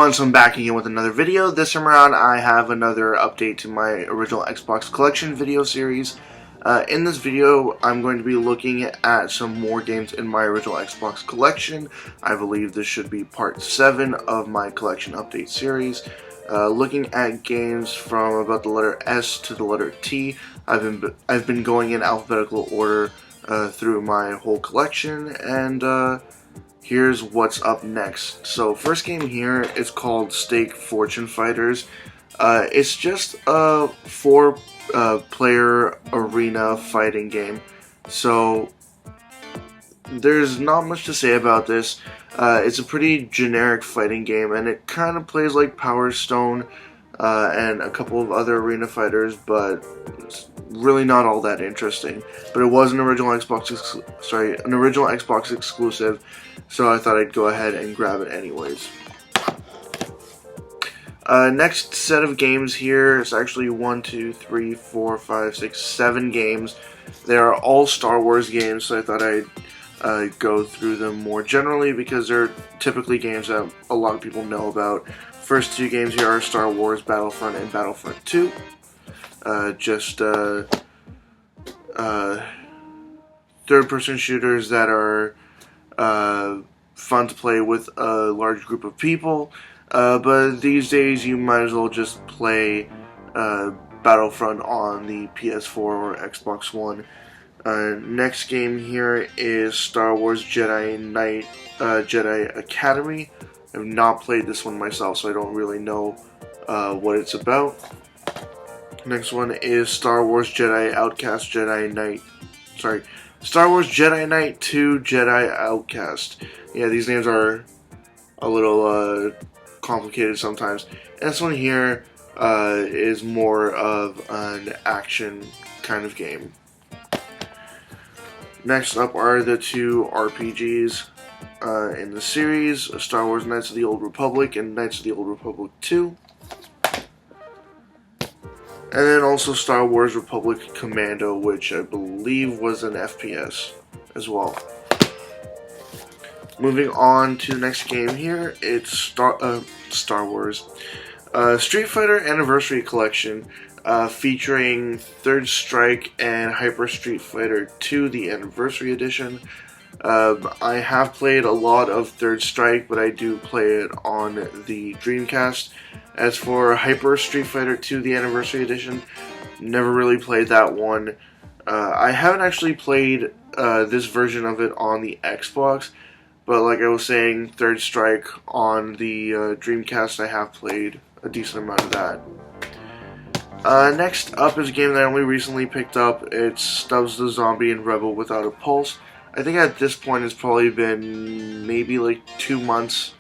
everyone, so I'm back again with another video. This time around I have another update to my original Xbox collection video series. In this video I'm going to be looking at some more games in my original Xbox collection. I believe this should be part 7 of my collection update series. Looking at games from about the letter S to the letter T. I've been going in alphabetical order through my whole collection, and here's what's up next. So first game here is called Stake Fortune Fighters. It's just a 4-player arena fighting game. So there's not much to say about this. It's a pretty generic fighting game, and it kind of plays like Power Stone and a couple of other arena fighters, but it's really not all that interesting. But it was an original Xbox exclusive, so I thought I'd go ahead and grab it anyways. Next set of games here is actually 1, 2, 3, 4, 5, 6, 7 games. They are all Star Wars games, so I thought I'd go through them more generally because they're typically games that a lot of people know about. First two games here are Star Wars Battlefront and Battlefront 2. Third-person shooters that are fun to play with a large group of people. But these days you might as well just play Battlefront on the PS4 or Xbox One. Next game here is Star Wars Jedi Academy. I have not played this one myself, so I don't really know what it's about. Next one is Star Wars Jedi Outcast Star Wars Jedi Knight 2 Jedi Outcast. Yeah, these names are a little complicated sometimes. And this one here is more of an action kind of game. Next up are the two RPGs in the series, Star Wars Knights of the Old Republic and Knights of the Old Republic 2. And then also Star Wars Republic Commando, which I believe was an FPS as well. Moving on to the next game here, it's Star Wars Street Fighter Anniversary Collection, featuring Third Strike and Hyper Street Fighter 2, the Anniversary Edition. I have played a lot of Third Strike, but I do play it on the Dreamcast. As for Hyper Street Fighter 2, the Anniversary Edition, never really played that one. I haven't actually played this version of it on the Xbox, but like I was saying, Third Strike on the Dreamcast, I have played a decent amount of that. Next up is a game that I only recently picked up. It's Stubbs the Zombie and Rebel Without a Pulse. I think at this point it's probably been maybe like 2 months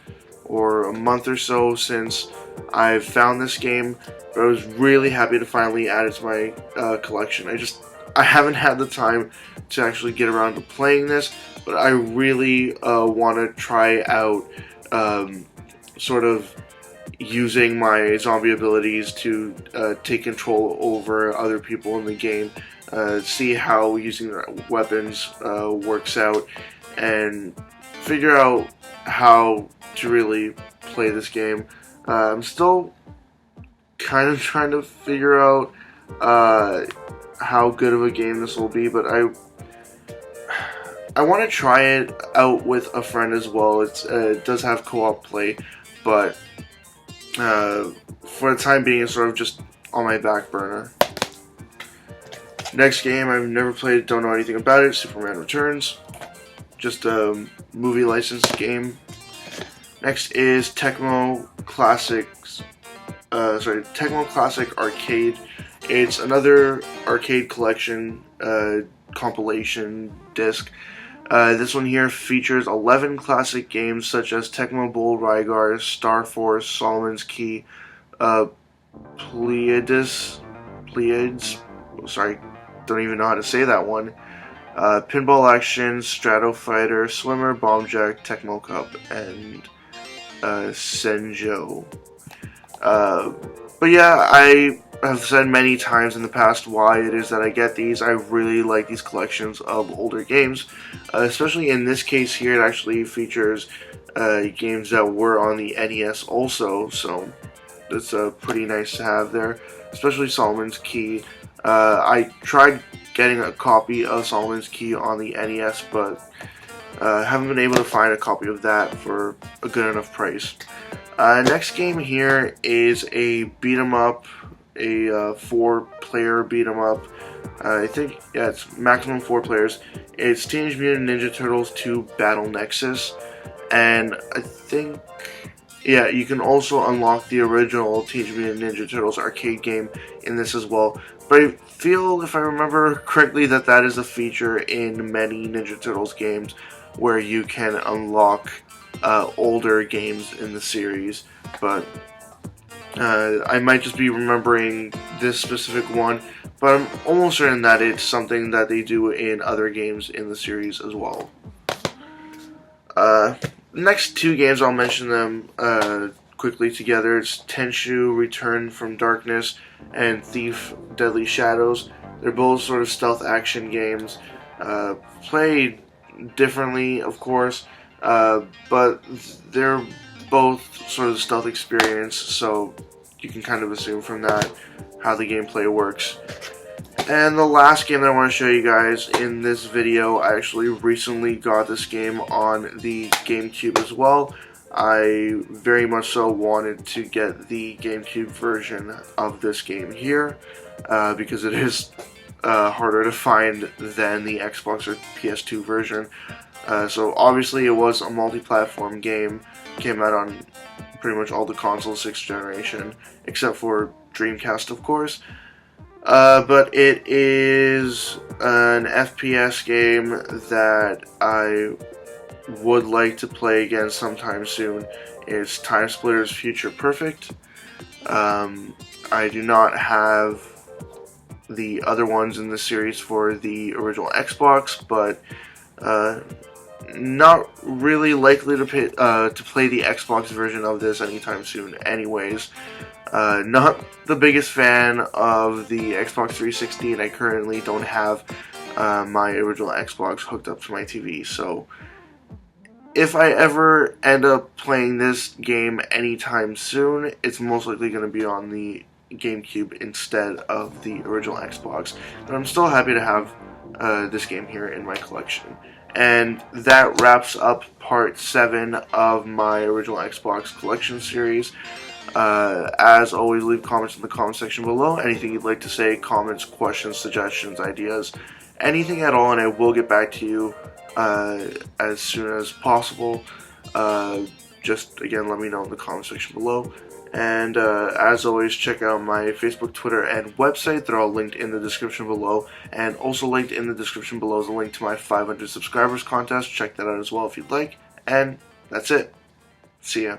or a month or so since I've found this game, but I was really happy to finally add it to my collection. I haven't had the time to actually get around to playing this, but I really want to try out sort of using my zombie abilities to take control over other people in the game, see how using their weapons works out, and figure out how to really play this game. I'm still kind of trying to figure out how good of a game this will be, but I want to try it out with a friend as well. It does have co-op play, but for the time being, it's sort of just on my back burner. Next game, I've never played, don't know anything about it, Superman Returns. Just a movie licensed game. Next is Technol Classics, Technol Classic Arcade. It's another arcade collection compilation disc. This one here features 11 classic games such as Tecmo Bowl, Rygar, Star Force, Solomon's Key, Pleiades, sorry, don't even know how to say that one, Pinball Action, Strato Fighter, Swimmer, Bomb Jack, Tecmo Cup, and Senjo. But yeah, I have said many times in the past why it is that I get these. I really like these collections of older games, especially in this case here. It actually features games that were on the NES also, so it's pretty nice to have there, especially Solomon's Key. I tried getting a copy of Solomon's Key on the NES, but haven't been able to find a copy of that for a good enough price. Next game here is a beat 'em up, a 4-player beat 'em up. I think, yeah, it's maximum 4 players. It's Teenage Mutant Ninja Turtles 2 Battle Nexus, and I think, yeah, you can also unlock the original Teenage Mutant Ninja Turtles arcade game in this as well. But I feel, if I remember correctly, that that is a feature in many Ninja Turtles games where you can unlock older games in the series. But I might just be remembering this specific one, but I'm almost certain that it's something that they do in other games in the series as well. Next 2 games, I'll mention them quickly together. It's Tenchu Return from Darkness and Thief Deadly Shadows. They're both sort of stealth action games, played differently, of course, but they're both sort of stealth experience, so you can kind of assume from that how the gameplay works. And the last game that I want to show you guys in this video, I actually recently got this game on the GameCube as well. I very much so wanted to get the GameCube version of this game here, because it is harder to find than the Xbox or PS2 version. So obviously it was a multi-platform game, came out on pretty much all the consoles 6th generation, except for Dreamcast, of course. But it is an FPS game that I would like to play again sometime soon. It's Time Splitters Future Perfect. I do not have the other ones in the series for the original Xbox, but not really likely to play the Xbox version of this anytime soon anyways. Not the biggest fan of the Xbox 360, and I currently don't have my original Xbox hooked up to my TV, so if I ever end up playing this game anytime soon, it's most likely going to be on the GameCube instead of the original Xbox. But I'm still happy to have this game here in my collection. And that wraps up part 7 of my original Xbox collection series. As always, leave comments in the comment section below. Anything you'd like to say, comments, questions, suggestions, ideas, anything at all, and I will get back to you as soon as possible. Just, again, let me know in the comment section below. And as always, check out my Facebook, Twitter, and website. They're all linked in the description below. And also linked in the description below is a link to my 500 subscribers contest. Check that out as well if you'd like. And that's it. See ya.